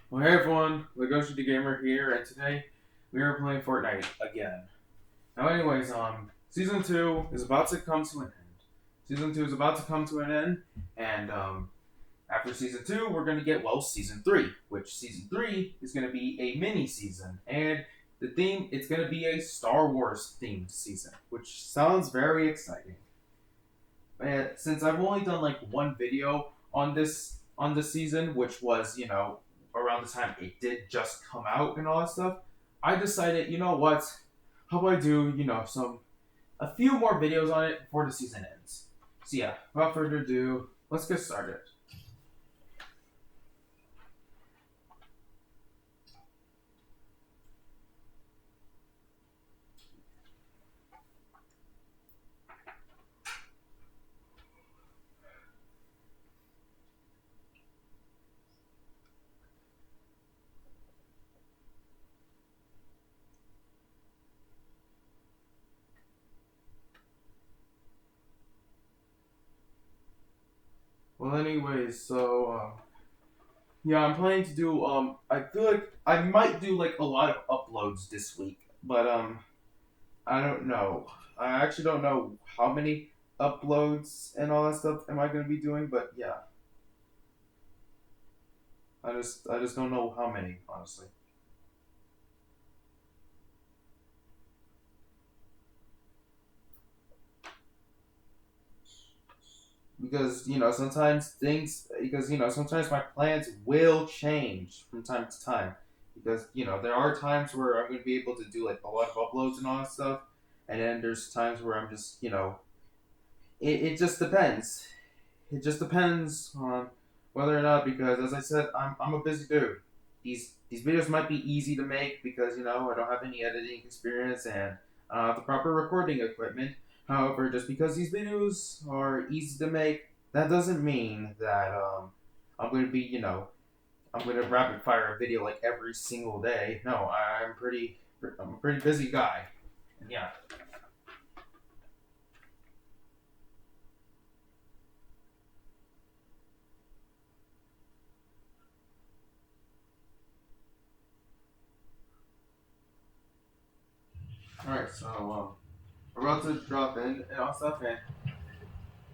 Well, hey everyone, Legoshi the Gamer here, and today we are playing Fortnite again. Now, anyways, season two is about to come to an end. Season two is about to come to an end, and after season two, we're gonna get season three, which season three is gonna be a mini season, and the theme it's gonna be a Star Wars themed season, which sounds very exciting. And since I've only done like one video on this season, which was around the time it did just come out and all that stuff, I decided what, how about I do some a few more videos on it before the season ends. So yeah, without further ado, let's get started. Well, anyways, yeah, I'm planning to do I feel like I might do like a lot of uploads this week, but I don't know. I actually don't know how many uploads and all that stuff am I going to be doing, but yeah, I just don't know how many, honestly. Because sometimes sometimes my plans will change from time to time. Because there are times where I'm going to be able to do like a lot of uploads and all that stuff, and then there's times where I'm just it just depends. It just depends on whether or not, because as I said, I'm a busy dude. These videos might be easy to make because I don't have any editing experience and I don't have the proper recording equipment. However, just because these videos are easy to make, that doesn't mean that I'm going to be I'm going to rapid fire a video like every single day. No, I'm a pretty busy guy. And yeah. All right, so we're about to drop in and all stuff, and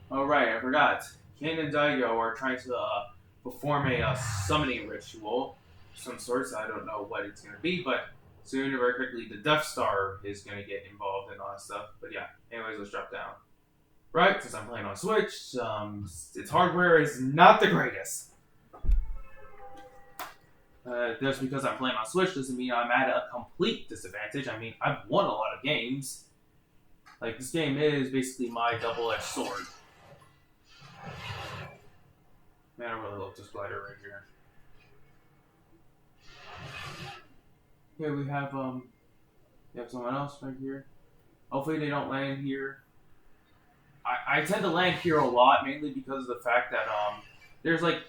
oh right, I forgot. Kane and Daigo are trying to perform a summoning ritual of some sorts. I don't know what it's gonna be, but soon, very quickly, the Death Star is gonna get involved in all that stuff. But yeah, anyways, let's drop down. Right, since I'm playing on Switch, its hardware is not the greatest. Just because I'm playing on Switch doesn't mean I'm at a complete disadvantage. I mean, I've won a lot of games. Like, this game is basically my double-edged sword. Man, I really love this glider right here. Here we have someone else right here. Hopefully they don't land here. I tend to land here a lot, mainly because of the fact that there's like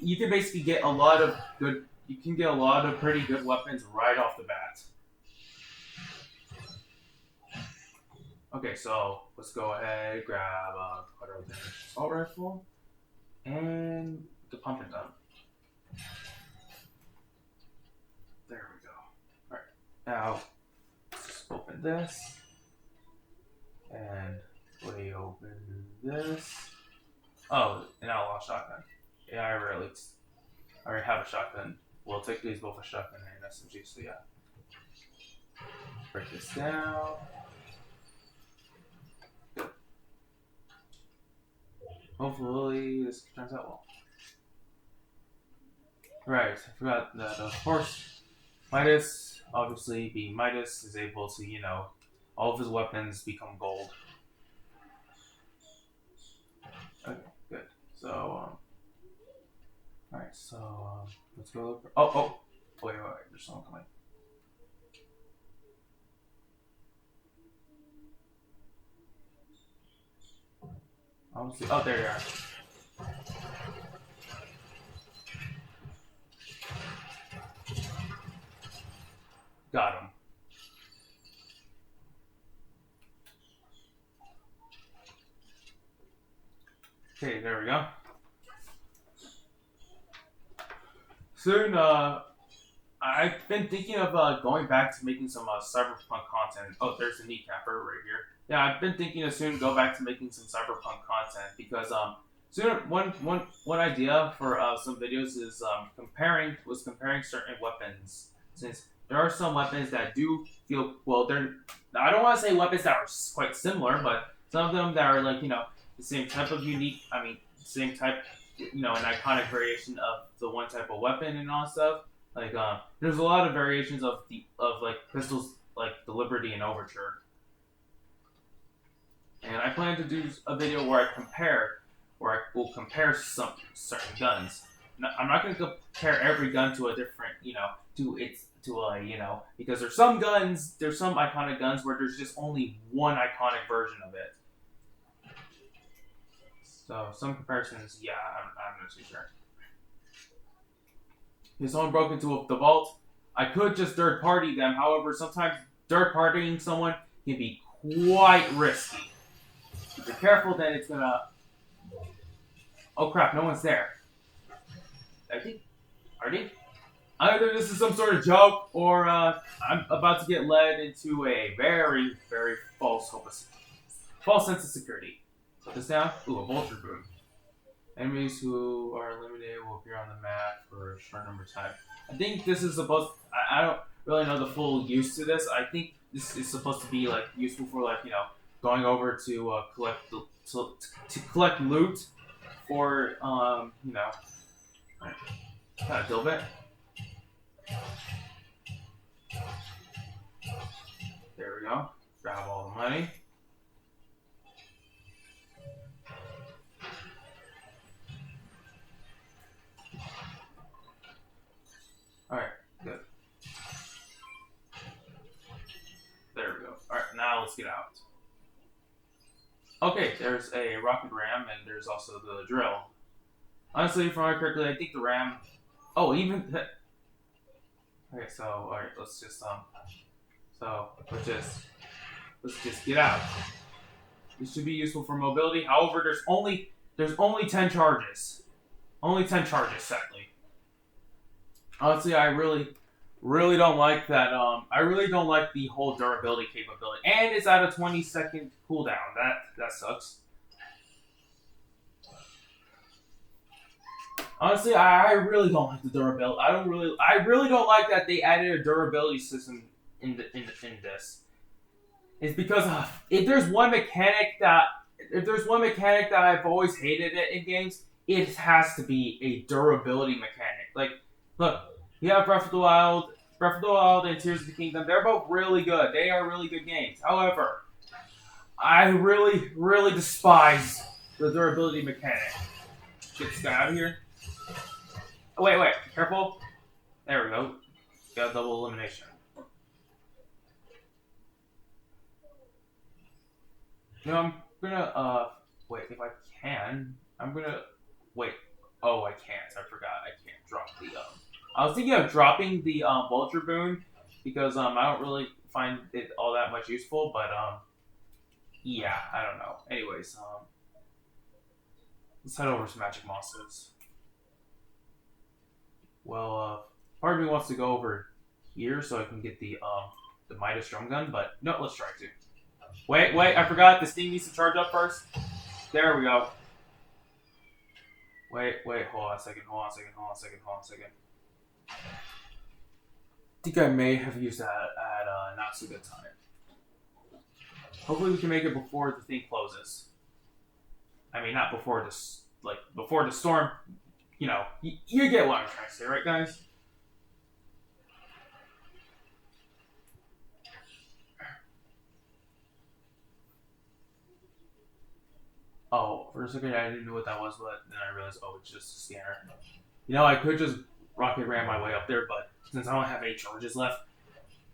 you can basically get a lot of good. You can get a lot of pretty good weapons right off the bat. Okay, so let's go ahead, grab a quarter damage assault rifle and the pump and dump. There we go. All right, now let's just open this and we open this. Oh, and I lost shotgun. Yeah, I already have a shotgun. Well, technically it's both a shotgun and an SMG, so yeah. Break this down. Good. Hopefully this turns out well. Right, I forgot that of course Midas, obviously being Midas, is able to, all of his weapons become gold. Okay, good. So, alright, so let's go look for. Wait, there's someone coming. Obviously, oh, there you are. Got him. Okay, there we go. soon, I've been thinking of going back to making some cyberpunk content. Oh, there's a kneecapper right here. Yeah, I've been thinking of soon go back to making some cyberpunk content because soon one idea for some videos is comparing certain weapons, since there are some weapons that do feel well. They're I don't want to say weapons that are quite similar, but some of them that are like the same type of unique. I mean, same type, an iconic variation of the one type of weapon and all that stuff. Like there's a lot of variations of like pistols, like the Liberty and Overture, and I plan to do a video where I will compare some certain guns. I'm not going to compare every gun to a different, because there's some iconic guns where there's just only one iconic version of it. So some comparisons, yeah, I'm not too sure. If someone broke into the vault, I could just third party them. However, sometimes third partying someone can be quite risky. If you're careful, then it's gonna. Oh crap! No one's there. I think. Are they? Either this is some sort of joke, or I'm about to get led into a very, very false sense of security. Put this down. Ooh, a vulture boom. Enemies who are eliminated will appear on the map for a short number of time. I think this is supposed. I don't really know the full use to this. I think this is supposed to be like useful for going over to collect loot for kind of dilbit. There we go. Grab all the money. Alright, good. There we go. Alright, now let's get out. Okay, there's a rocket ram and there's also the drill. Honestly, if I remember correctly, I think the ram. Oh, even. Okay, so alright, let's just let's just get out. This should be useful for mobility. However, there's only 10 charges. Only 10 charges, sadly. Honestly, I really don't like that. I really don't like the whole durability capability, and it's at a 20-second cooldown. That sucks. Honestly, I really don't like the durability. I really don't like that they added a durability system in this. It's because if there's one mechanic that I've always hated it in games, it has to be a durability mechanic. Like, look, you have Breath of the Wild, and Tears of the Kingdom. They're both really good. They are really good games. However, I really, really despise the durability mechanic. Get this guy out of here. Oh, wait, careful. There we go. Got a double elimination. I'm gonna, wait, if I can, I'm gonna, wait. Oh, I can't. I forgot. I can't drop the, I was thinking of dropping the, Vulture Boon, because, I don't really find it all that much useful, but, yeah, I don't know. Anyways, let's head over to Magic Monsters. Well, part of me wants to go over here so I can get the Midas drum gun, but no, let's try to. Wait, I forgot. This thing needs to charge up first. There we go. Wait, hold on a second. I think I may have used that at not so good time. Hopefully we can make it before the thing closes. I mean, not before this, before the storm. You get what I'm trying to say, right, guys? Oh, for a second I didn't know what that was, but then I realized, oh, it's just a scanner. I could just rocket ram my way up there, but since I don't have 8 charges left,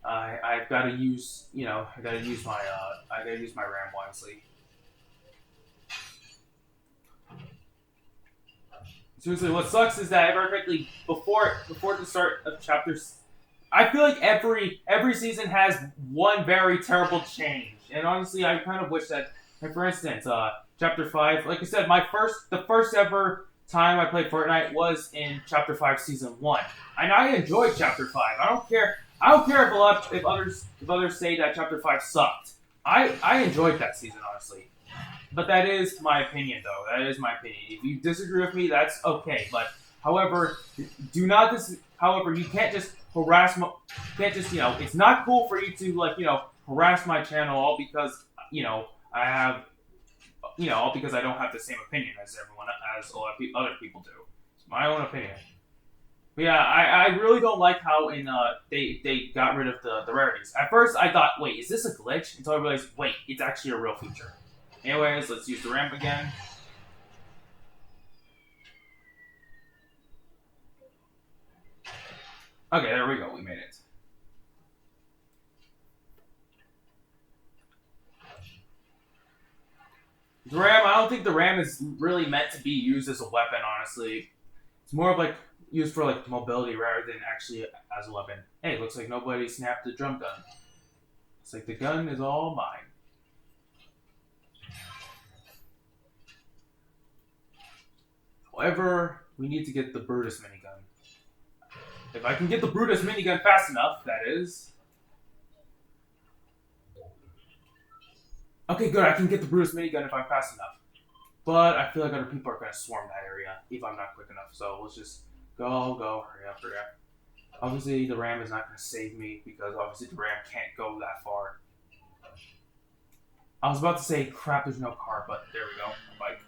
I've got to use, my ram wisely. Seriously, what sucks is that before the start of chapters, I feel like every season has one very terrible change, and honestly, I kind of wish that, for instance, Chapter 5, like I said, the first ever time I played Fortnite was in Chapter 5, Season 1. And I enjoyed Chapter 5. I don't care if others say that Chapter 5 sucked. I enjoyed that season, honestly. But that is my opinion, though. That is my opinion. If you disagree with me, that's okay. But however, however, you can't just harass it's not cool for you to harass my channel all because I have all because I don't have the same opinion as a lot of other people do. It's my own opinion. But yeah, I really don't like how they got rid of the rarities. At first, I thought, wait, is this a glitch? Until I realized, wait, it's actually a real feature. Anyways, let's use the ramp again. Okay, there we go. We made it. The ram, I don't think the ram is really meant to be used as a weapon, honestly. It's more of used for mobility rather than actually as a weapon. Hey, looks like nobody snapped the drum gun. It's like the gun is all mine. However, we need to get the Brutus minigun. If I can get the Brutus minigun fast enough, that is. Okay, good. I can get the Brutus minigun if I'm fast enough. But I feel like other people are going to swarm that area if I'm not quick enough. So let's just go, hurry up. Obviously, the ram is not going to save me because obviously the ram can't go that far. I was about to say, crap, there's no car, but there we go. A bike.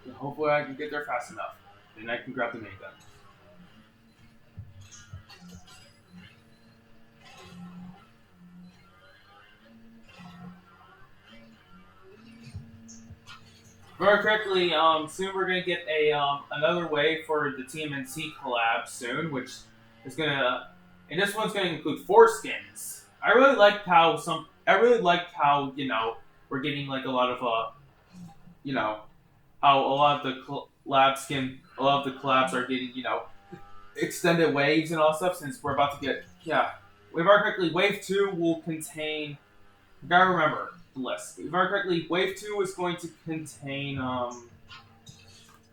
And hopefully I can get there fast enough. Then I can grab the minigun. Very correctly, soon we're gonna get another wave for the TMNT collab soon, which is and this one's gonna include 4 skins. I really liked how we're getting a lot of how a lot of the collabs are getting extended waves and all stuff since we're about to get If I correctly, wave 2 will contain. You gotta remember the list. If I remember correctly, Wave 2 is going to contain,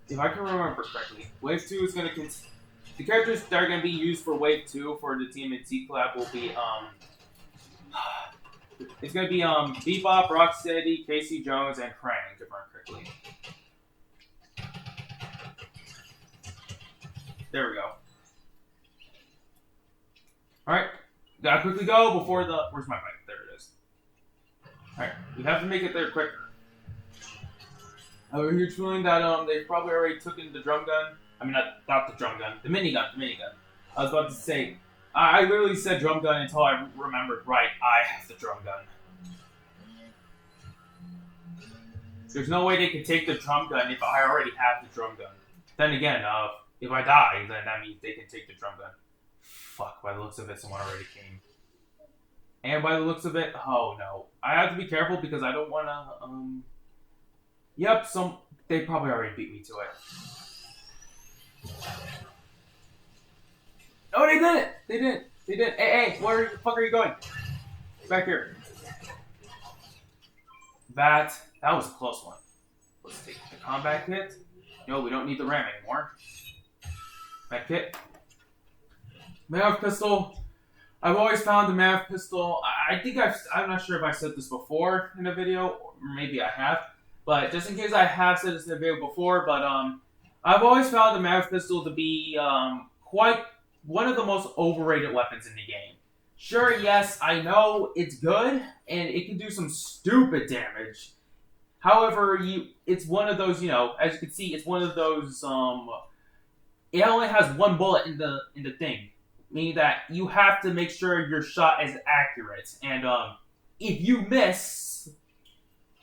if I can remember correctly, Wave 2 is going to contain, the characters that are going to be used for Wave 2 for the TMNT collab will be, it's going to be, Bebop, Rocksteady, Casey Jones, and Krang, if I remember correctly. There we go. Alright, gotta quickly go before where's my bike? There it is. Alright, we have to make it there quicker. I have a huge feeling that they probably already took in the drum gun. I mean, not the drum gun, the minigun. I was about to say, I literally said drum gun until I remembered, right, I have the drum gun. There's no way they can take the drum gun if I already have the drum gun. Then again, if I die, then that means they can take the drum gun. Fuck, by the looks of it, someone already came. And by the looks of it, oh no. I have to be careful because I don't want to, Yep, they probably already beat me to it. Oh, they did it! They did. Hey, where the fuck are you going? Back here. That was a close one. Let's take the combat kit. No, we don't need the ram anymore. Back kit. Mav pistol. I've always found the Mav pistol. I'm not sure if I said this before in a video, or maybe I have. But just in case I have said this in a video before, but I've always found the Mav pistol to be quite one of the most overrated weapons in the game. Sure, yes, I know it's good and it can do some stupid damage. However, it's one of those, as you can see, it's one of those. It only has one bullet in the thing. Meaning that you have to make sure your shot is accurate. And if you miss,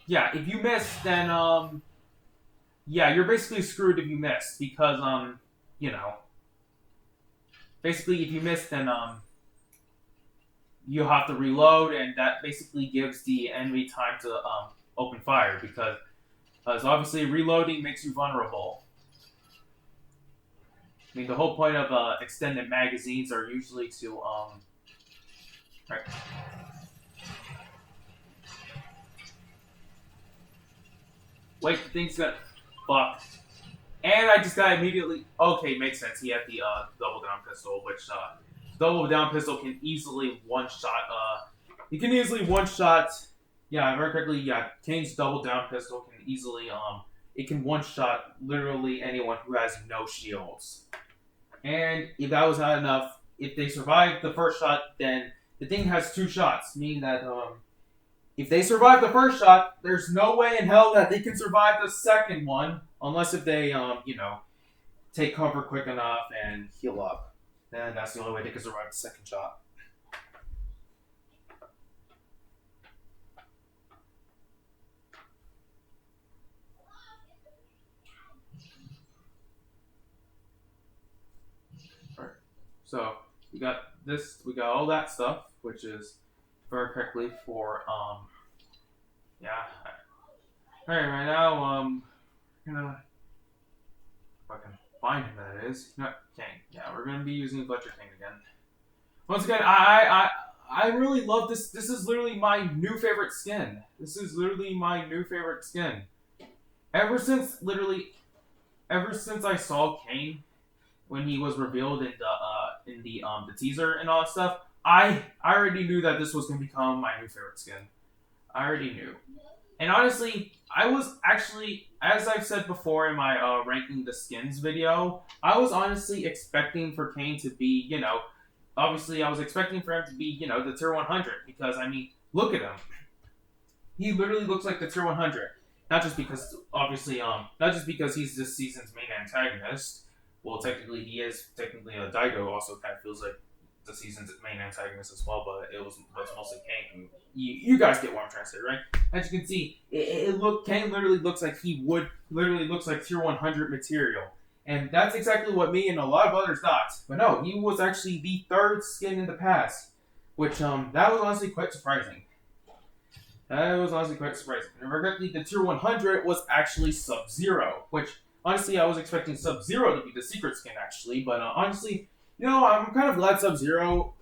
then you're basically screwed if you miss. Because, basically if you miss, then you have to reload, and that basically gives the enemy time to open fire. Because obviously reloading makes you vulnerable. I mean, the whole point of extended magazines are usually to, right. Wait, the thing's got fuck. And I just got immediately. Okay, makes sense. He had the double down pistol, which double down pistol can easily one shot. You can easily one shot. Yeah, very correctly. Yeah, Kane's double down pistol can easily it can one shot literally anyone who has no shields. And if that was not enough, if they survive the first shot, then the thing has two shots, meaning that if they survive the first shot, there's no way in hell that they can survive the second one, unless if they take cover quick enough and heal up. Then that's the only way they can survive the second shot. Alright. So we got this. We got all that stuff, which is very correctly for yeah. Alright, right now you know, if I can find him, that is. No, Kane. Yeah, we're gonna be using Fletcher Kane again. Once again, I really love this. This is literally my new favorite skin. This is literally my new favorite skin. Ever since I saw Kane when he was revealed in the teaser and all that stuff, I already knew that this was gonna become my new favorite skin. I already knew. And honestly, I was actually, as I've said before in my ranking the skins video, I was honestly expecting for Kane to be, obviously I was expecting for him to be, the tier 100. Because, I mean, look at him. He literally looks like the tier 100. Not just because, obviously, not just because he's this season's main antagonist. Well, technically, he is, Daigo also kind of feels like the season's main antagonist as well, but it's mostly Kane who, you guys get what I'm trying to say, right? As you can see, Kane literally looks like looks like tier 100 material. And that's exactly what me and a lot of others thought. But no, he was actually the third skin in the past. Which, that was honestly quite surprising. And regrettably, the tier 100 was actually Sub-Zero. Which, honestly, I was expecting Sub-Zero to be the secret skin, actually. But, honestly, I'm kind of glad Sub-Zero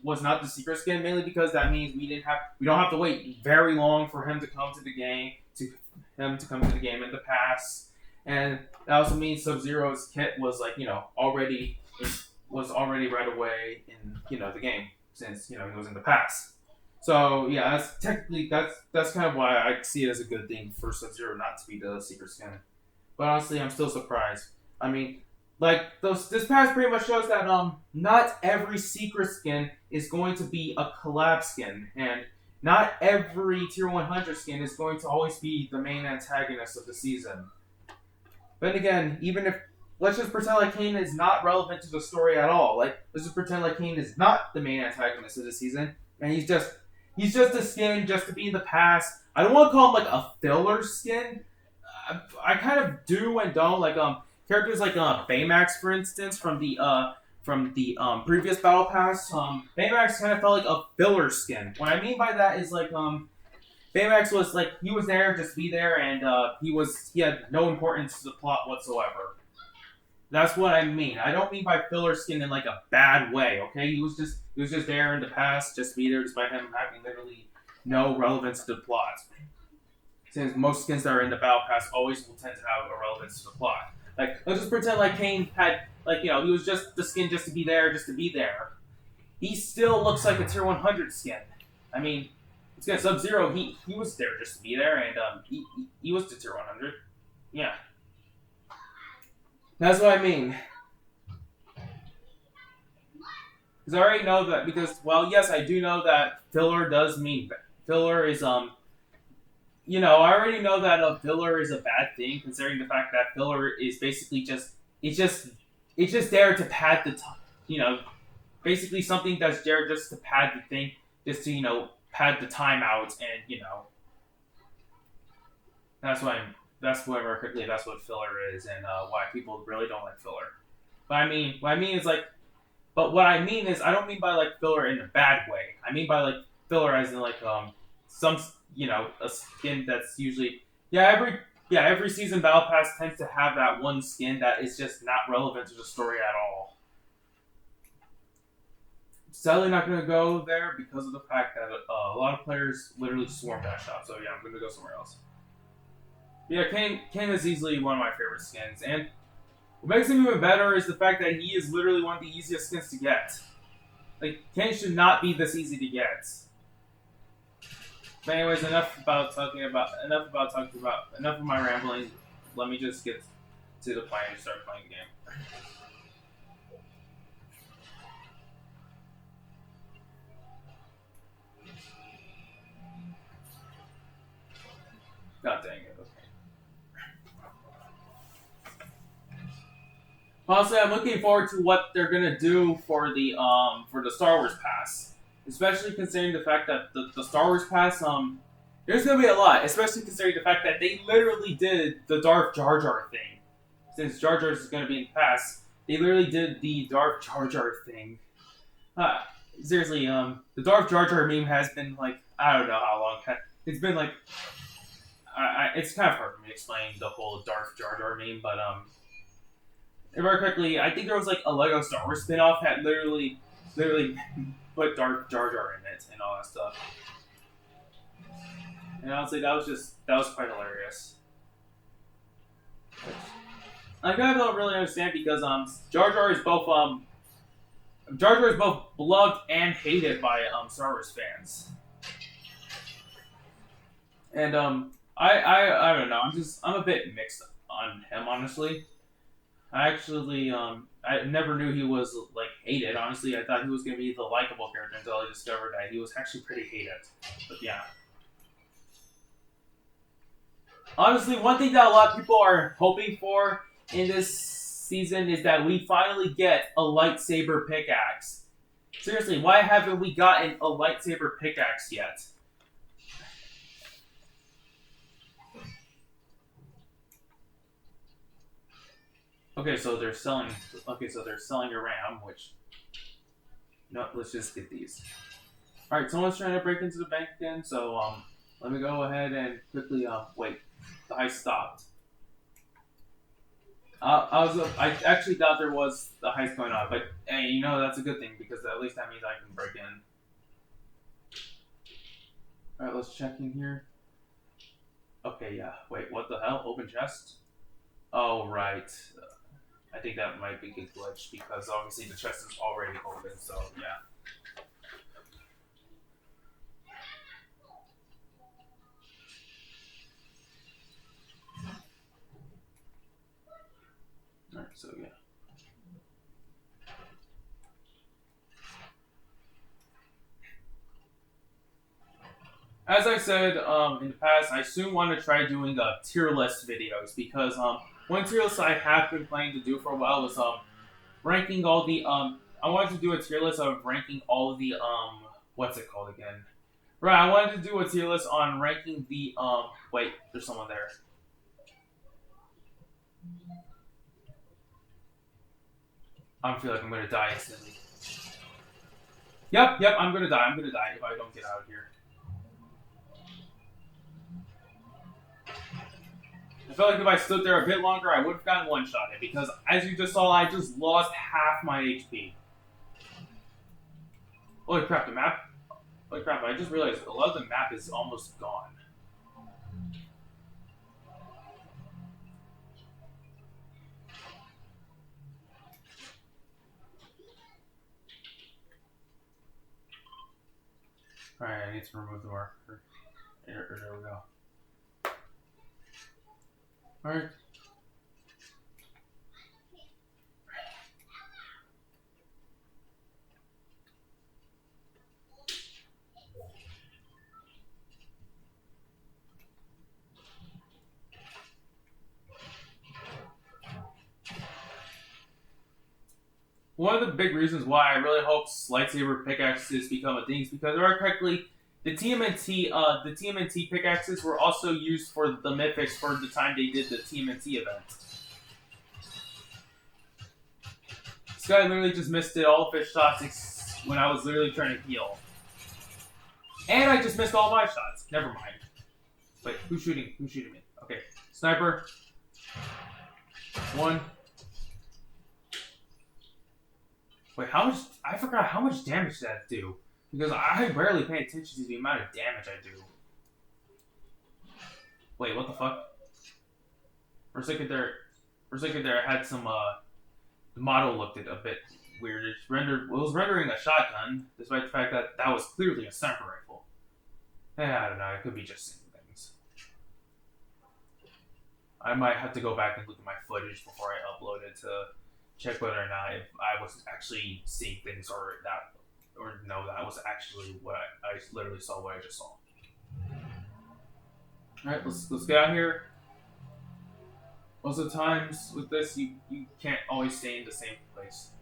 was not the secret skin, mainly because that means we don't have to wait very long for him to come to the game, in the past. And that also means Sub-Zero's kit was already right away in the game, since he was in the past. So yeah, that's kind of why I see it as a good thing for Sub-Zero not to be the secret skin. But honestly, I'm still surprised. I mean, this pass pretty much shows that not every secret skin is going to be a collab skin, and not every tier 100 skin is going to always be the main antagonist of the season. But again, even if let's just pretend like Kane is not relevant to the story at all. Let's just pretend like Kane is not the main antagonist of the season, and he's just a skin just to be in the past. I don't want to call him like a filler skin. I kind of do and don't characters like Baymax, for instance, from the previous battle pass. Baymax kind of felt like a filler skin. What I mean by that is Baymax was he was there just to be there, and he had no importance to the plot whatsoever. That's what I mean. I don't mean by filler skin in a bad way. Okay, he was just there in the past, just to be there, despite him having literally no relevance to the plot. Since most skins that are in the battle pass always will tend to have a relevance to the plot. Let's just pretend Kane had he was just the skin just to be there, He still looks like a tier 100 skin. I mean, it's got Sub-Zero. He was there just to be there, and he was the tier 100. Yeah. That's what I mean. Because I already know that, yes, I do know that filler does mean, filler is, I already know that filler is a bad thing, considering the fact that filler is basically it's just there to pad the, basically something that's there just to pad the thing, just to, pad the timeout, and, that's what filler is, and why people really don't like filler. But what I mean is I don't mean by filler in a bad way. I mean by filler as in some a skin that's usually every season battle pass tends to have that one skin that is just not relevant to the story at all. Sadly, not going to go there because of the fact that a lot of players literally swarm that shop. So yeah, I'm going to go somewhere else. Yeah, Kane is easily one of my favorite skins, and what makes him even better is the fact that he is literally one of the easiest skins to get. Like, Kane should not be this easy to get. But anyways, enough of my rambling. Let me just get to the plan and start playing the game. God dang it, okay. Honestly, I'm looking forward to what they're gonna do for the Star Wars Pass. Especially considering the fact that the Star Wars Pass, there's gonna be a lot, especially considering the fact that they literally did the Darth Jar Jar thing. Since Jar Jar is gonna be in the pass, they literally did the Darth Jar Jar thing. Seriously, the Darth Jar Jar meme has been like, I don't know how long. It's been like, it's kind of hard for me to explain the whole Darth Jar Jar meme, but very quickly, I think there was like a Lego Star Wars spin-off that literally put Darth Jar Jar in it and all that stuff. And honestly, that was quite hilarious. I kind of don't really understand because Jar Jar is both beloved and hated by Star Wars fans. And I don't know. I'm a bit mixed on him, honestly. I actually I never knew he was like hated. Honestly, I thought he was gonna be the likable character until I discovered that he was actually pretty hated. But yeah. Honestly, one thing that a lot of people are hoping for in this season is that we finally get a lightsaber pickaxe. Seriously, why haven't we gotten a lightsaber pickaxe yet? Okay, so they're selling a RAM, which no, let's just get these. Alright, someone's trying to break into the bank again, so let me go ahead and quickly wait. The heist stopped. I actually thought there was the heist going on, but hey, you know that's a good thing because at least that means I can break in. Alright, let's check in here. Okay, yeah. Wait, what the hell? Open chest? Oh, right. I think that might be a glitch because obviously the chest is already open, so yeah. Alright, so yeah. As I said in the past, I soon want to try doing tier list videos because one tier list I have been planning to do for a while was ranking all the I wanted to do a tier list of ranking all the what's it called again? Right, I wanted to do a tier list on ranking the wait, there's someone there. I feel like I'm gonna die instantly. Yep, I'm gonna die if I don't get out of here. I felt like if I stood there a bit longer, I would have gotten one-shotted because, as you just saw, I just lost half my HP. Holy crap, the map... Holy crap, I just realized a lot of the map is almost gone. Alright, I need to remove the marker. There we go. Alright. One of the big reasons why I really hope lightsaber pickaxes become a thing is because, if I remember correctly, the TMNT pickaxes were also used for the mythics for the time they did the TMNT event. This guy literally just missed it all fish shots when I was literally trying to heal. And I just missed all my shots. Never mind. Wait, who's shooting? Who's shooting me? Okay, sniper. One. Wait, how much? I forgot how much damage did that do. Because I barely pay attention to the amount of damage I do. Wait, what the fuck? For a second there, I had some the model looked a bit weird. It was rendering a shotgun, despite the fact that that was clearly a sniper rifle. I don't know. I could be just seeing things. I might have to go back and look at my footage before I upload it to check whether or not if I was actually seeing things or no, that was actually what I literally saw what I just saw. All right, let's get out here. Most of the times with this, you can't always stay in the same place.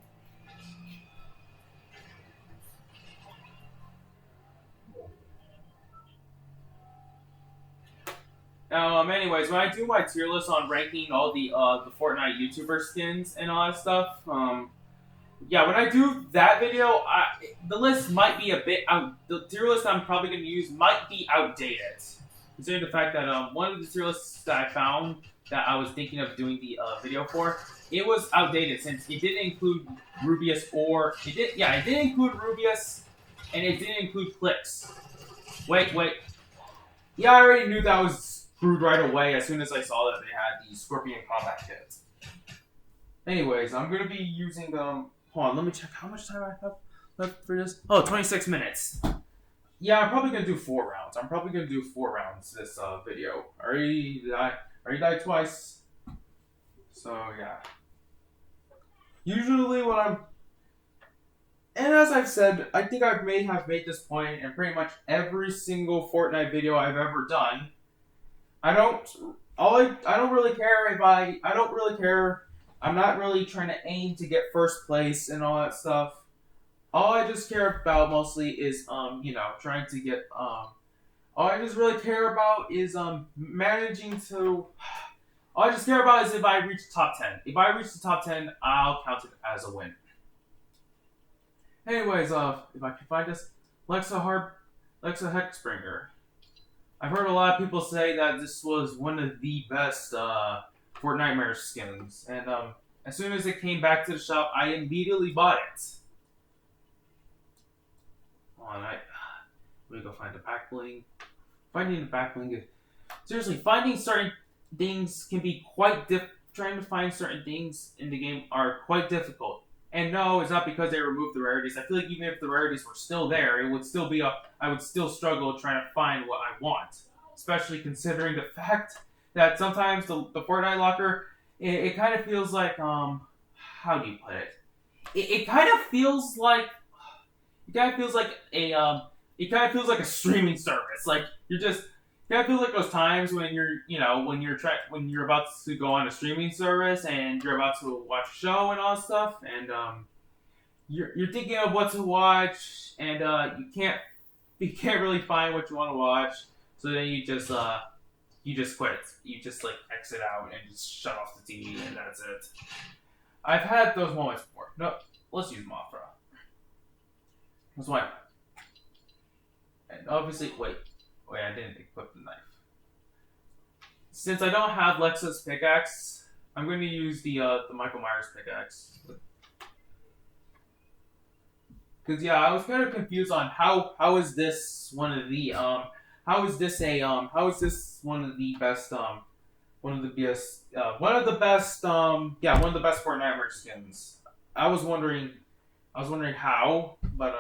Now, anyways, when I do my tier list on ranking all the Fortnite YouTuber skins and all that stuff, yeah, when I do that video, the list might be a bit out. The tier list I'm probably going to use might be outdated, considering the fact that one of the tier lists that I found that I was thinking of doing the video for, it was outdated since it didn't include Rubius it did include Rubius, and it didn't include clicks. Wait. Yeah, I already knew that was screwed right away as soon as I saw that they had the Scorpion combat kits. Anyways, I'm going to be using hold on, let me check how much time I have left for this. Oh, 26 minutes. Yeah, I'm probably going to do 4 rounds. I'm probably going to do 4 rounds this video. I already died twice. So, yeah. Usually when I'm... And as I've said, I think I may have made this point in pretty much every single Fortnite video I've ever done. I don't really care if I don't really care. I'm not really trying to aim to get first place and all that stuff. All I just care about mostly is trying to get all I just really care about is managing to all I just care about is if I reach the top 10. If I reach the top 10, I'll count it as a win. Anyways, if I can find this Lexa Hexbringer. I've heard a lot of people say that this was one of the best Fortnite skins, and as soon as it came back to the shop, I immediately bought it. Let me go find the back bling. Finding the back bling, seriously, finding certain things can be quite trying to find certain things in the game are quite difficult. And no, it's not because they removed the rarities. I feel like even if the rarities were still there, it would still be I would still struggle trying to find what I want. Especially considering the fact that sometimes the Fortnite locker, it kind of feels like, how do you put it? It kind of feels like a streaming service. Like you're just, it kind of feels like those times when when you're about to go on a streaming service and you're about to watch a show and all that stuff, and you're thinking of what to watch, and you can't really find what you want to watch, so then you just quit. You just like exit out and just shut off the TV, and that's it. I've had those moments before. No, let's use Mothra. That's why. And obviously, wait, I didn't equip the knife. Since I don't have Lexa's pickaxe, I'm going to use the Michael Myers pickaxe. Because yeah, I was kind of confused on how is this one of the how is this one of the best one of the best Fortnite merch skins. I was wondering how, but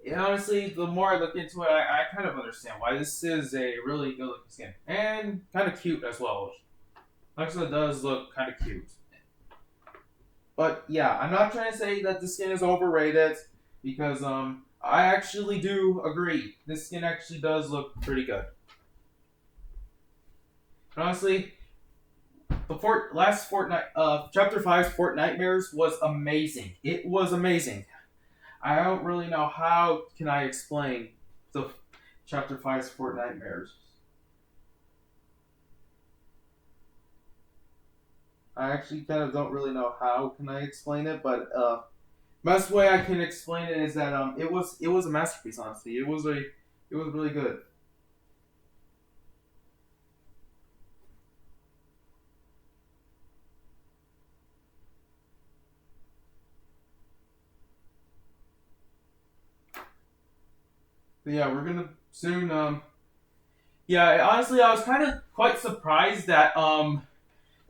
yeah, honestly, the more I look into it, I kind of understand why this is a really good looking skin. And kind of cute as well. Actually, it does look kind of cute. But yeah, I'm not trying to say that the skin is overrated, because I actually do agree. This skin actually does look pretty good. But honestly, the last Fortnite, Chapter 5's Fortnitemares was amazing. It was amazing. I don't really know how can I explain the Chapter 5's Fortnitemares. I actually kind of don't really know how can I explain it, but best way I can explain it is that it was a masterpiece. Honestly, it was really good. But yeah, we're gonna soon. Yeah, honestly, I was kind of quite surprised that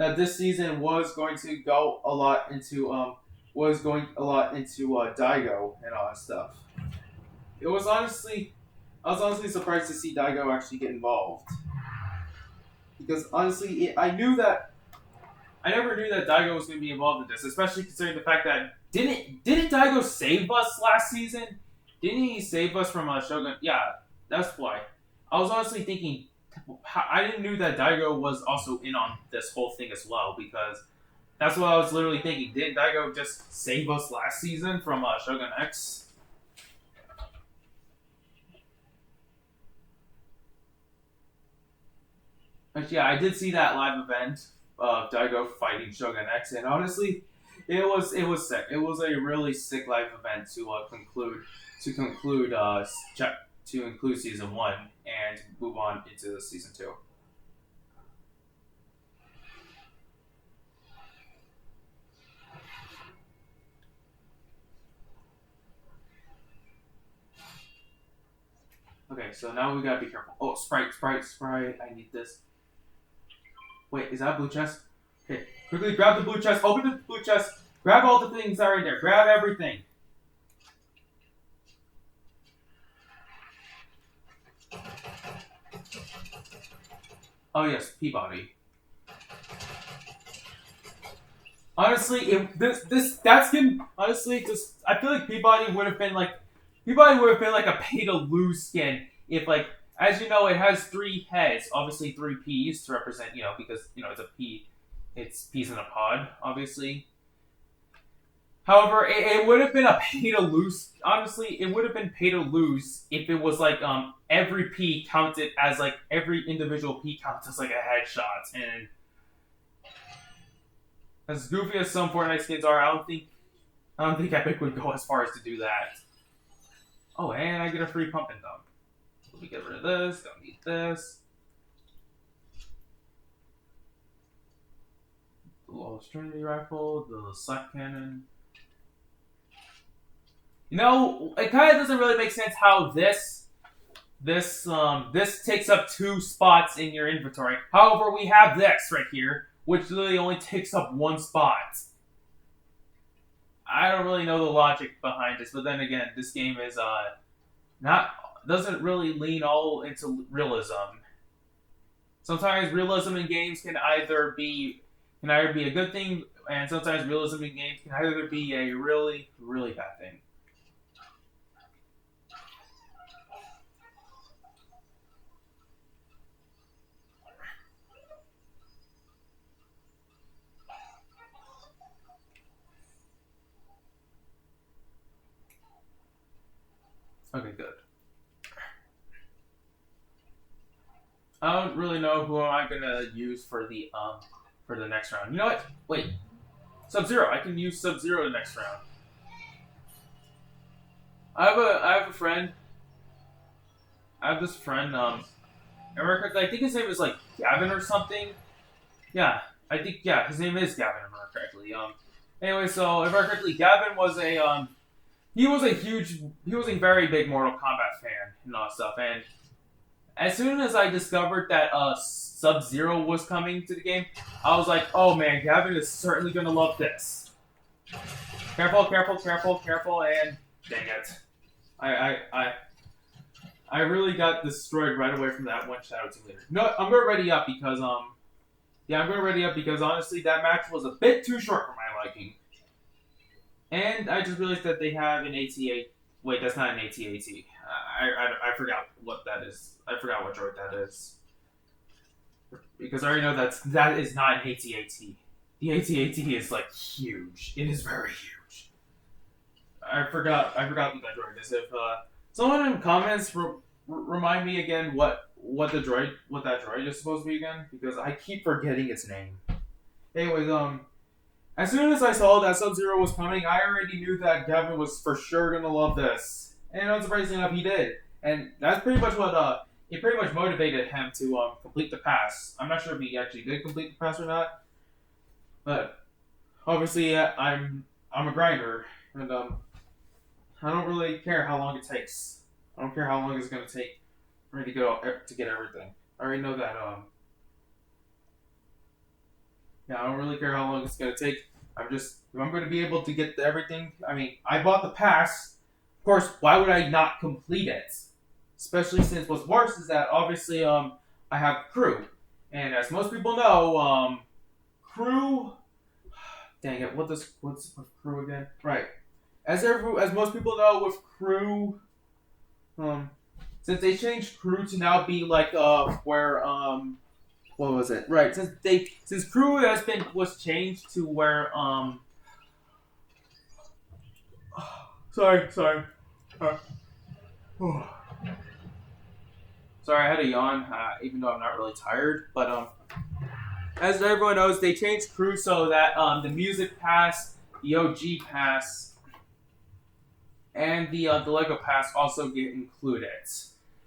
that this season was going to go a lot into Daigo and all that stuff. It was honestly, I was honestly surprised to see Daigo actually get involved because honestly, I never knew that Daigo was going to be involved in this, especially considering the fact that didn't Daigo save us last season? Didn't he save us from Shogun? Yeah, that's why. I was honestly thinking, I didn't knew that Daigo was also in on this whole thing as well because that's what I was literally thinking. Didn't Daigo just save us last season from Shogun X? But yeah, I did see that live event of Daigo fighting Shogun X, and honestly, it was sick. It was a really sick live event to conclude to include season one and move on into season two. Okay, so now we gotta be careful. Oh, Sprite! I need this. Wait, is that blue chest? Okay, quickly grab the blue chest. Open the blue chest. Grab all the things that are in there. Grab everything. Oh yes, Peabody. Honestly, that's him. Honestly, just I feel like Peabody would have been like a pay to lose skin if like as you know it has three heads, obviously three P's to represent because it's a P, it's peas in a pod, obviously. However, it would have been a pay to lose. Honestly, it would have been pay to lose if it was like every P counted as like every individual P counts as like a headshot. And as goofy as some Fortnite skins are, I don't think Epic would go as far as to do that. Oh, and I get a free pump and dump. Let me get rid of this. Don't need this. The little Trinity rifle, the slap cannon. It kind of doesn't really make sense how this takes up two spots in your inventory. However, we have this right here, which literally only takes up one spot. I don't really know the logic behind this, but then again, this game is not doesn't really lean all into realism. Sometimes realism in games can either be a good thing, and sometimes realism in games can either be a really, really bad thing. Okay, good. I don't really know who am I gonna use for the next round. You know what? Wait, Sub-Zero. I can use Sub-Zero the next round. I have a friend. I have this friend. I think his name is like Gavin or something. Yeah, I think his name is Gavin. If I remember correctly. Anyway, so if I remember correctly, Gavin was he was a very big Mortal Kombat fan and all that stuff. And as soon as I discovered that Sub-Zero was coming to the game, I was like, oh man, Gavin is certainly gonna love this. Careful, careful, careful, careful, and dang it. I really got destroyed right away from that one Shadow Team Leader. No, I'm gonna ready up because I'm gonna ready up because honestly that match was a bit too short for my liking. And I just realized that they have an AT-AT. Wait, that's not an AT-AT. I forgot what that is. I forgot what droid that is. Because I already know that is not an AT-AT. The AT-AT is like huge. It is very huge. I forgot what that droid is. If someone in the comments remind me again what that droid is supposed to be again, because I keep forgetting its name. Anyways, as soon as I saw that Sub-Zero was coming, I already knew that Gavin was for sure gonna love this, and unsurprisingly enough, he did. And that's pretty much what it pretty much motivated him to complete the pass. I'm not sure if he actually did complete the pass or not, but obviously I'm a grinder, and I don't really care how long it takes. I don't care how long it's gonna take for me to get everything. I already know that Yeah, I don't really care how long it's gonna take. If I'm gonna be able to get everything. I mean, I bought the pass. Of course, why would I not complete it? Especially since what's worse is that obviously I have crew, and as most people know crew. Dang it! What's with crew again? Right. As most people know with crew, um, since they changed crew to now be like where what was it? Right. Since crew was changed to where sorry. Uh, sorry, I had a yawn, even though I'm not really tired. But as everyone knows, they changed crew so that the music pass, the OG pass, and the Lego pass also get included,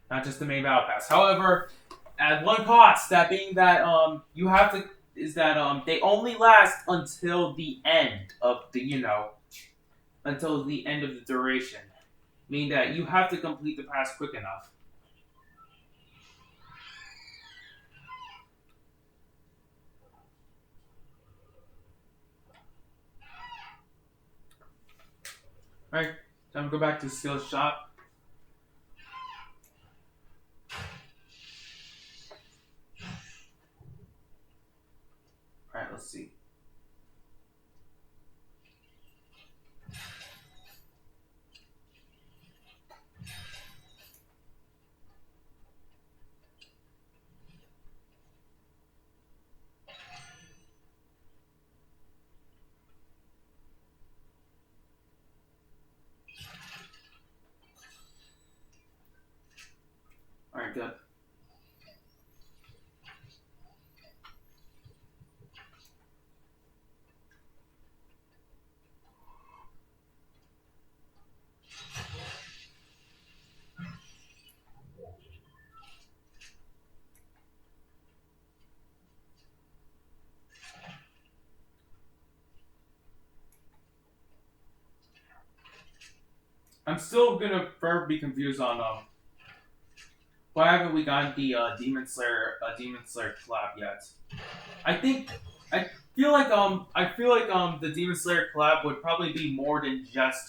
not just the main battle pass. However, at one cost, that being that you have to is that they only last until the end of until the end of the duration, meaning that you have to complete the pass quick enough. All right, time to go back to skills shop. All right, let's see. All right, good. I'm still gonna forever be confused on why haven't we gotten the Demon Slayer collab yet? I think I I feel like the Demon Slayer collab would probably be more than just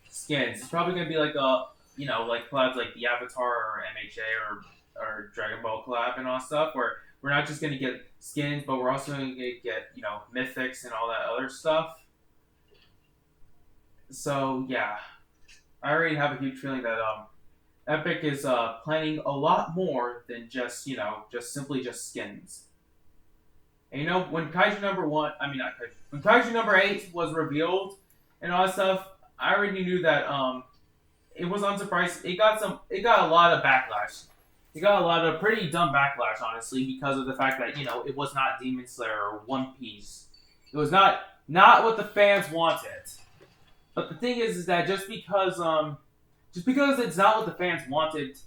skins. It's probably gonna be like like collabs like the Avatar or MHA or Dragon Ball collab and all that stuff where we're not just gonna get skins, but we're also gonna get mythics and all that other stuff. So yeah, I already have a huge feeling that Epic is planning a lot more than just just simply just skins. And when Kaiju number one, I mean not Kaiju, when Kaiju number 8 was revealed and all that stuff, I already knew that it was unsurprised. It got a lot of backlash. It got a lot of pretty dumb backlash, honestly, because of the fact that it was not Demon Slayer or One Piece. It was not what the fans wanted. But the thing is that just because it's not what the fans wanted,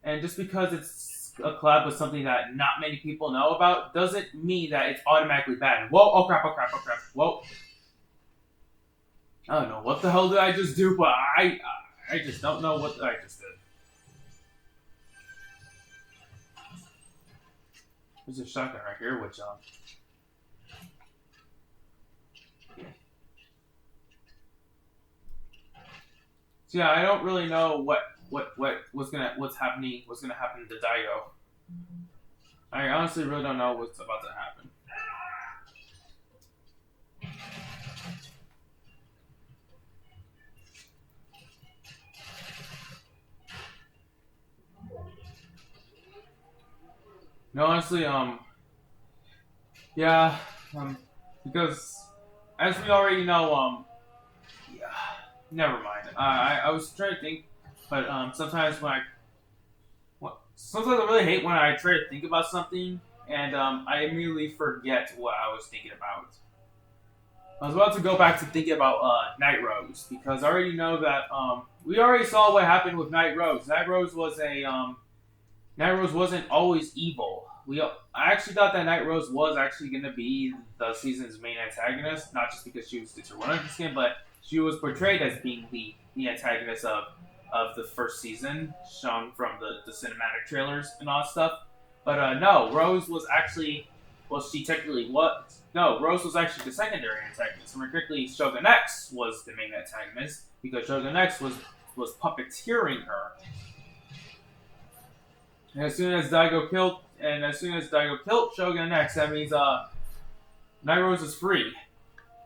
and just because it's a collab with something that not many people know about, doesn't mean that it's automatically bad. Whoa! Oh crap! Oh crap! Oh crap! Whoa! I don't know what the hell did I just do, but I just don't know what I just did. There's a shotgun right here, which so yeah, I don't really know what's gonna happen to Daigo. I honestly really don't know what's about to happen. No, honestly, yeah, because as we already know, yeah, never mind. I was trying to think, but sometimes sometimes I really hate when I try to think about something and I immediately forget what I was thinking about. I was about to go back to thinking about Night Rose because I already know that we already saw what happened with Night Rose. Night Rose wasn't always evil. I actually thought that Night Rose was actually going to be the season's main antagonist, not just because she was her 100 skin, but she was portrayed as being the antagonist of the first season, shown from the cinematic trailers and all that stuff. But no, Rose was actually Well, she technically was. No, Rose was actually the secondary antagonist. More correctly, Shogun X was the main antagonist because Shogun X was puppeteering her. And as soon as Daigo killed Shogun X, that means Night Rose is free,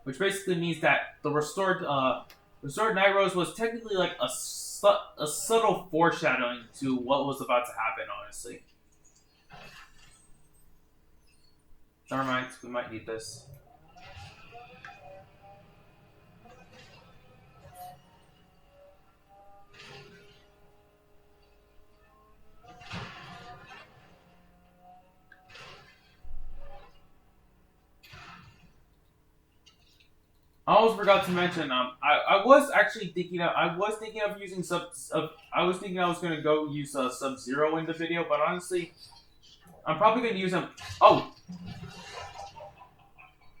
which basically means that the restored Night Rose was technically like a subtle foreshadowing to what was about to happen. Honestly, never mind. We might need this. I almost forgot to mention. I was actually thinking of using I was thinking I was gonna go use Sub Zero in the video, but honestly, I'm probably gonna use him. Oh,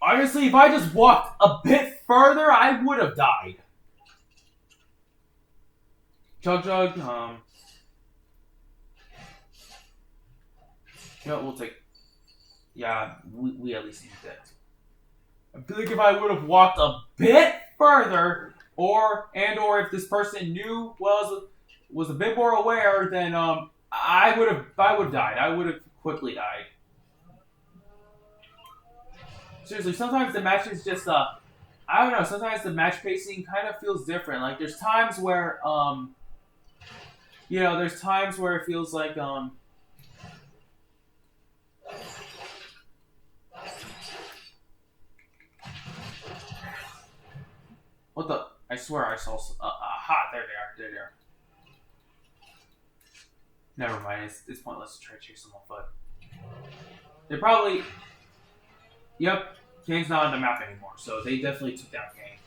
honestly, if I just walked a bit further, I would have died. Chug Jug. You know what, we'll take. Yeah, we at least need that. I feel like if I would have walked a bit further, or if this person knew was a bit more aware, then I would have died. I would have quickly died. Seriously, sometimes the match is just I don't know. Sometimes the match pacing kind of feels different. Like there's times where there's times where it feels like what the? I swear I saw hot. There they are. There they are. Never mind. It's pointless to try to chase them on foot. They probably. Yep. Kane's not on the map anymore, so they definitely took down Kane.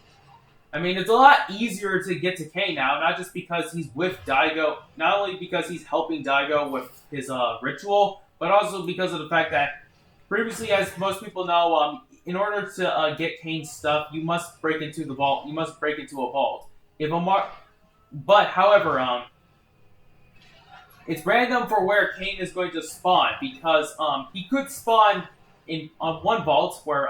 I mean, it's a lot easier to get to Kane now, not just because he's with Daigo, not only because he's helping Daigo with his ritual, but also because of the fact that previously, as most people know, in order to get Kane's stuff, you must break into the vault. You must break into a vault. However, it's random for where Kane is going to spawn because he could spawn in one vault where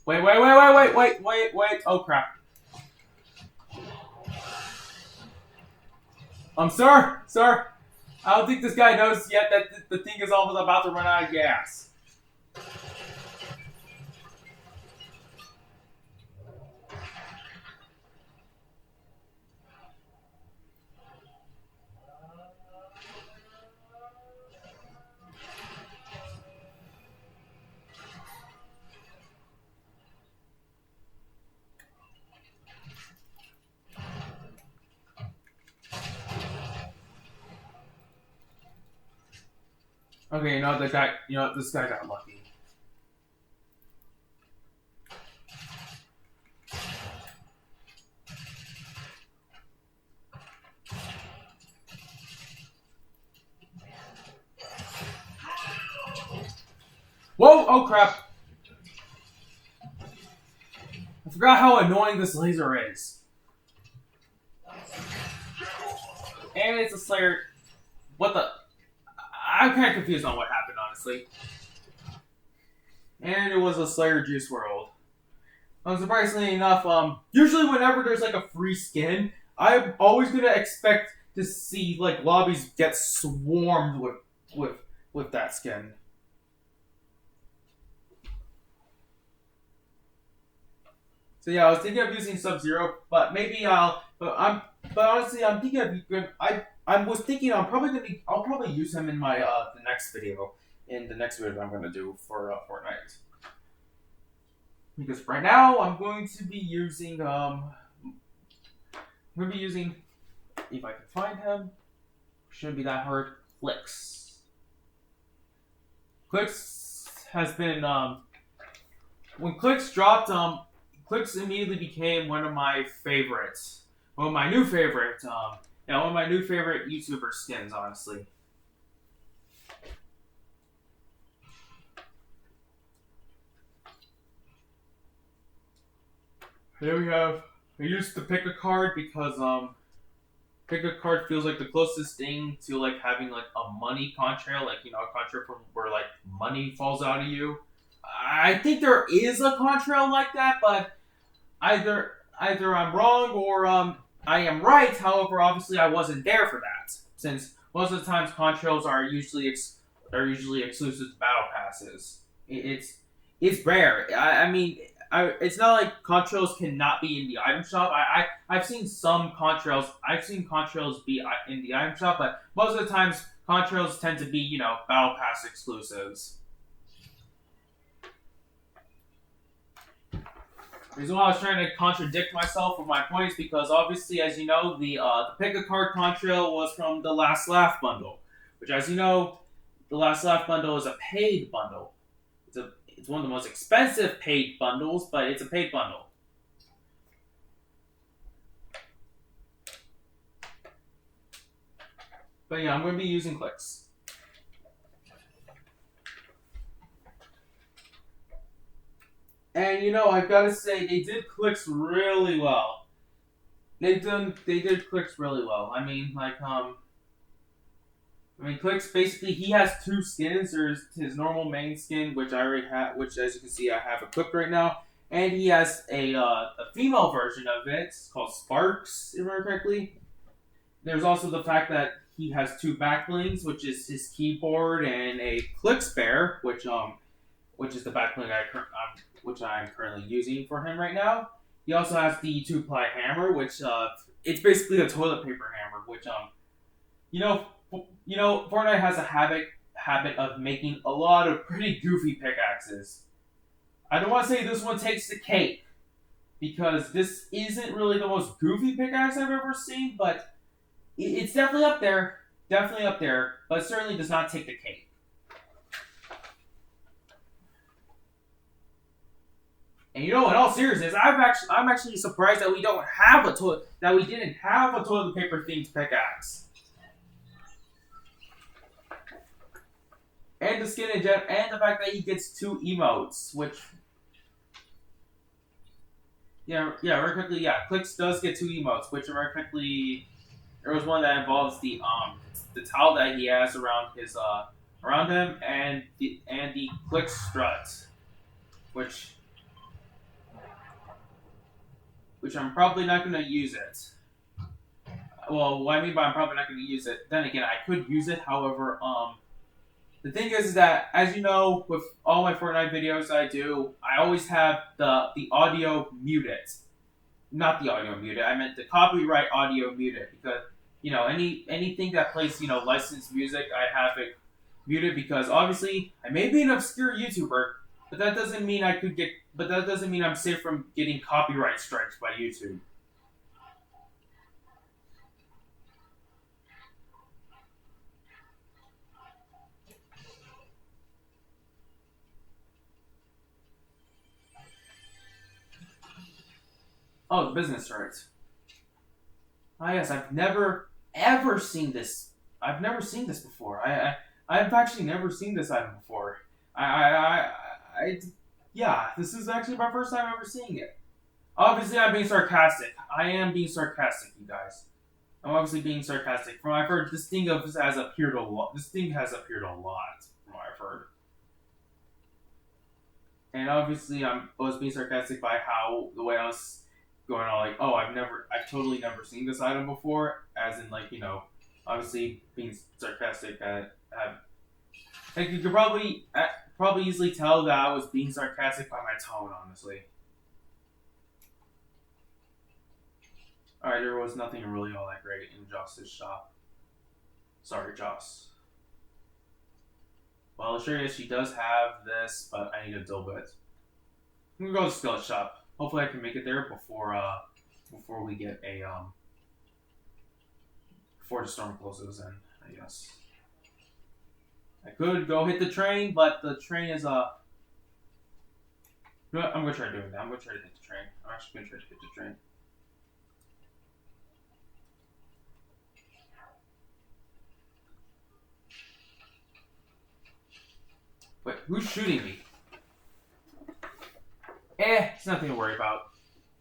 wait. Oh crap. Sir. I don't think this guy knows yet that the thing is almost about to run out of gas. Okay, this guy got lucky. Whoa! Oh crap! I forgot how annoying this laser is. And it's a Slayer. What the? I'm kind of confused on what happened, honestly. And it was a Slayer Juice World. Surprisingly enough, usually whenever there's like a free skin, I'm always gonna expect to see like lobbies get swarmed with that skin. So yeah, I was thinking of using Sub Zero, but maybe But honestly, I'm thinking of. I was thinking I'll probably use him in my the next video. In the next video I'm gonna do for Fortnite. Because right now I'm going to be using if I can find him. Shouldn't be that hard. Clicks. Clicks has been when Clicks dropped Clicks immediately became one of my favorites. One of my new favorite one of my new favorite YouTuber skins, honestly. Then we have. I used to pick a card because pick a card feels like the closest thing to like having like a money contrail, like a contrail from where like money falls out of you. I think there is a contrail like that, but either I'm wrong or I am right. However, obviously I wasn't there for that, since most of the times contrails are usually exclusive to battle passes. It's rare. I mean, it's not like contrails cannot be in the item shop. I've seen some contrails. I've seen contrails be in the item shop, but most of the times contrails tend to be battle pass exclusives. The reason why I was trying to contradict myself with my points because obviously, as you know, the pick a card contrail was from the Last Laugh bundle, which, as you know, the Last Laugh bundle is a paid bundle. It's one of the most expensive paid bundles, but it's a paid bundle. But yeah, I'm going to be using clicks. And I've got to say, they did clicks really well. They did clicks really well. Clicks basically he has two skins. There's his normal main skin, which I already have, which as you can see I have equipped right now, and he has a female version of it. It's called Sparks, if I remember correctly. There's also the fact that he has two backblings, which is his keyboard, and a click spare, which is the backbling which I'm currently using for him right now. He also has the two-ply hammer, which it's basically a toilet paper hammer, which Fortnite has a habit of making a lot of pretty goofy pickaxes. I don't want to say this one takes the cake, because this isn't really the most goofy pickaxe I've ever seen, but it's definitely up there. Definitely up there, but it certainly does not take the cake. And in all seriousness, I'm actually surprised that we didn't have a toilet paper themed pickaxe. And the skin and the fact that he gets two emotes, which very quickly, Clicks does get two emotes, which very quickly there was one that involves the towel that he has around him and the Click strut, which I'm probably not going to use it. Well, what I mean by I'm probably not going to use it, then again, I could use it. However, the thing is that, as you know, with all my Fortnite videos I do, I always have the audio muted. Not the audio muted. I meant the copyright audio muted, because anything that plays licensed music, I have it muted, because obviously I may be an obscure YouTuber, but that doesn't mean I'm safe from getting copyright strikes by YouTube. Oh, the business cards. Ah, yes, I've never ever seen this. I've never seen this before. I've actually never seen this item before. Yeah, this is actually my first time ever seeing it. Obviously, I'm being sarcastic. I am being sarcastic, you guys. I'm obviously being sarcastic. From what I've heard, this thing has appeared a lot. This thing has appeared a lot, from what I've heard. And obviously, I was being sarcastic by the way I was going on, like, oh, I've totally never seen this item before, as in, like, obviously being sarcastic like, you could probably easily tell that I was being sarcastic by my tone, honestly. Alright, there was nothing really all that great in Joss's shop. Sorry, Joss. Well, sure, she does have this, but I need a dull bit. I'm gonna go to the skillet shop. Hopefully I can make it there before we get before the storm closes in, I guess. I could go hit the train, but the train is I'm gonna try doing that. I'm gonna try to hit the train. I'm actually gonna try to hit the train. Wait, who's shooting me? It's nothing to worry about.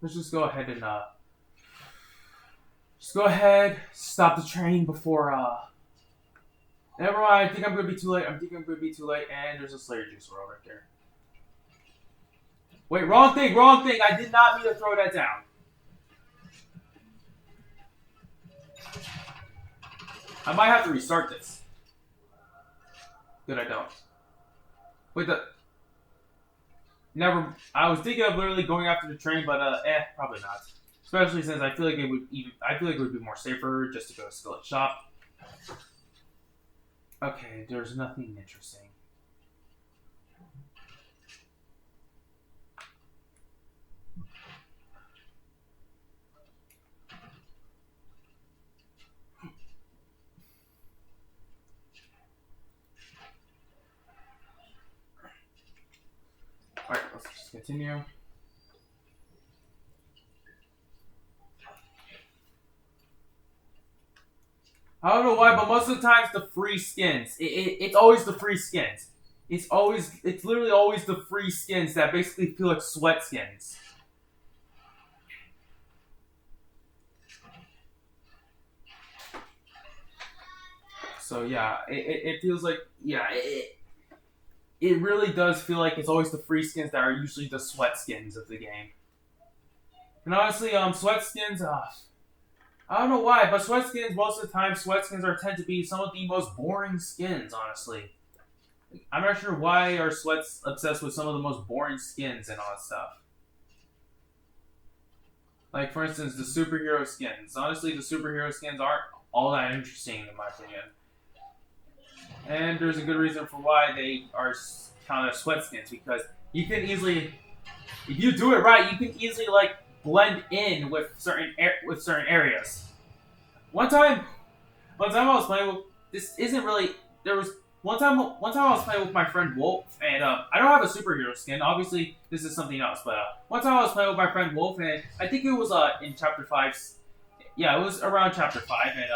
let's just go ahead and just go ahead, stop the train before never mind, I think I'm gonna be too late. I'm thinking I'm gonna be too late, and there's a Slayer juice roll right there. Wait, wrong thing, wrong thing. I did not mean to throw that down. I might have to restart this. Good, I don't. Wait, never. I was thinking of literally going after the train, but probably not. Especially since I feel like it would be more safer just to go to Skillet Shop. Okay, there's nothing interesting. Alright, let's just continue. I don't know why, but most of the times the free skins. It's always the free skins. It's literally always the free skins that basically feel like sweat skins. So yeah, it feels like, yeah, it really does feel like it's always the free skins that are usually the sweat skins of the game. And honestly, sweat skins, I don't know why, but sweat skins, most of the time, tend to be some of the most boring skins, honestly. I'm not sure why are sweats obsessed with some of the most boring skins and all that stuff. Like, for instance, the superhero skins. Honestly, the superhero skins aren't all that interesting, in my opinion. And there's a good reason for why they are kind of sweat skins, because you can easily, if you do it right, you can easily, like, blend in with certain areas. One time I was playing with, this isn't really, there was, one time I was playing with my friend Wolf, and I don't have a superhero skin, obviously this is something else, but one time I was playing with my friend Wolf, and I think it was in chapter 5, yeah, it was around chapter 5, and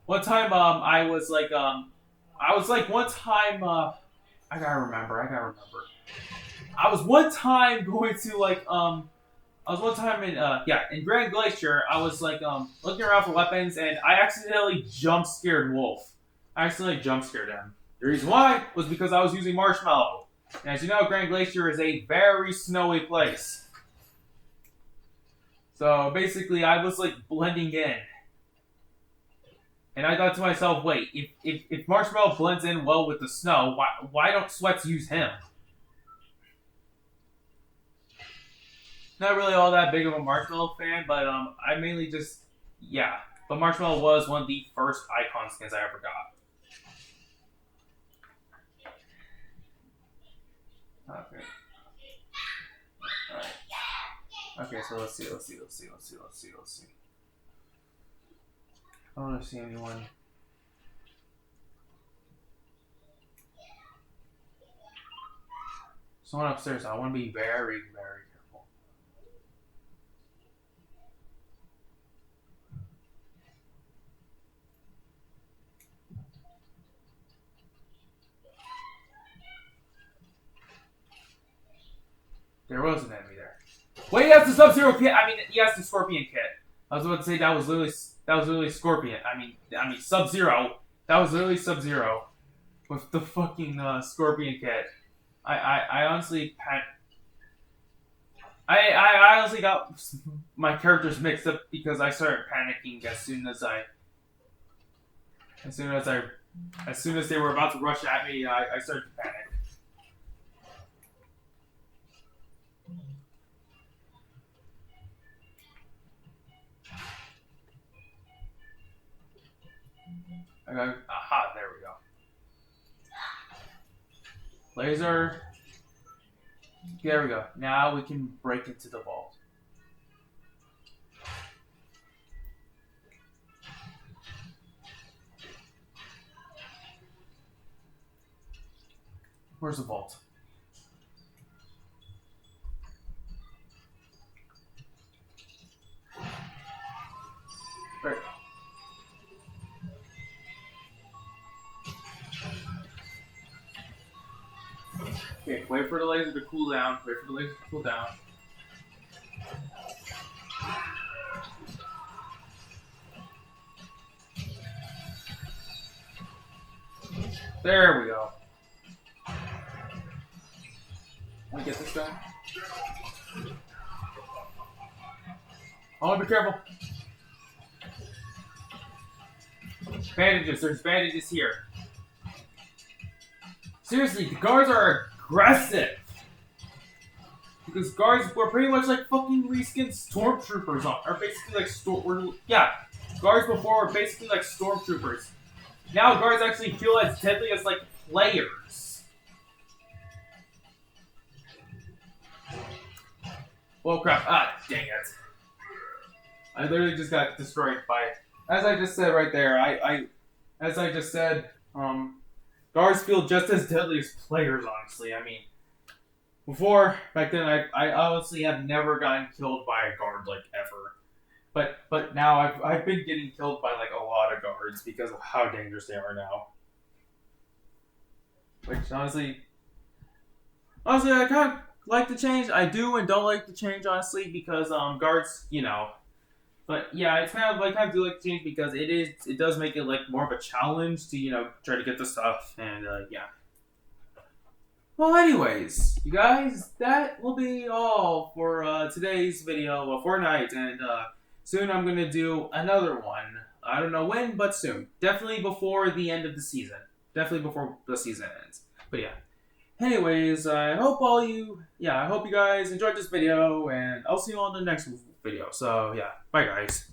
one time I was like one time, I gotta remember. I was one time going to I was one time in Grand Glacier. I was looking around for weapons, and I accidentally jump scared Wolf. I accidentally jump scared him. The reason why was because I was using Marshmallow. And as you know, Grand Glacier is a very snowy place. So basically, I was like blending in. And I thought to myself, wait, if Marshmallow blends in well with the snow, why don't Sweats use him? Not really all that big of a Marshmallow fan, but I mainly just, yeah. But Marshmallow was one of the first icon skins I ever got. Okay. Alright. Okay, so let's see. I don't want to see anyone. Someone upstairs. I want to be very, very careful. There was an enemy there. Wait, he has the Sub-Zero kit. I mean, he has the Scorpion kit. I was about to say that was literally Scorpion. I mean Sub-Zero. That was literally Sub-Zero with the fucking Scorpion kit. I honestly I honestly got my characters mixed up because I started panicking as soon as they were about to rush at me. I started to panic. Aha, there we go. Laser. There we go. Now we can break into the vault. Where's the vault? Right. Okay, wait for the laser to cool down. There we go. Let me get this guy. Oh, be careful. Bandages. There's bandages here. Seriously, the guards are aggressive. Because guards were pretty much like fucking reskinned stormtroopers are basically like guards before were basically like stormtroopers. Now guards actually feel as deadly as like players. Well, crap! Ah, dang it! I literally just got destroyed by. As I just said right there, as I just said, guards feel just as deadly as players. Honestly, I mean. Back then, I honestly have never gotten killed by a guard, like, ever. But now I've been getting killed by, like, a lot of guards because of how dangerous they are now. Which, honestly, I kind of like the change. I do and don't like the change, honestly, because, guards, you know. But, yeah, it's kind of, like, I do like the change because it does make it, like, more of a challenge to, you know, try to get the stuff, and, yeah. Well, anyways, you guys, that will be all for today's video of Fortnite, and soon I'm going to do another one. I don't know when, but soon. Definitely before the end of the season. Definitely before the season ends. But yeah. Anyways, I hope you guys enjoyed this video, and I'll see you on the next video. So, yeah. Bye, guys.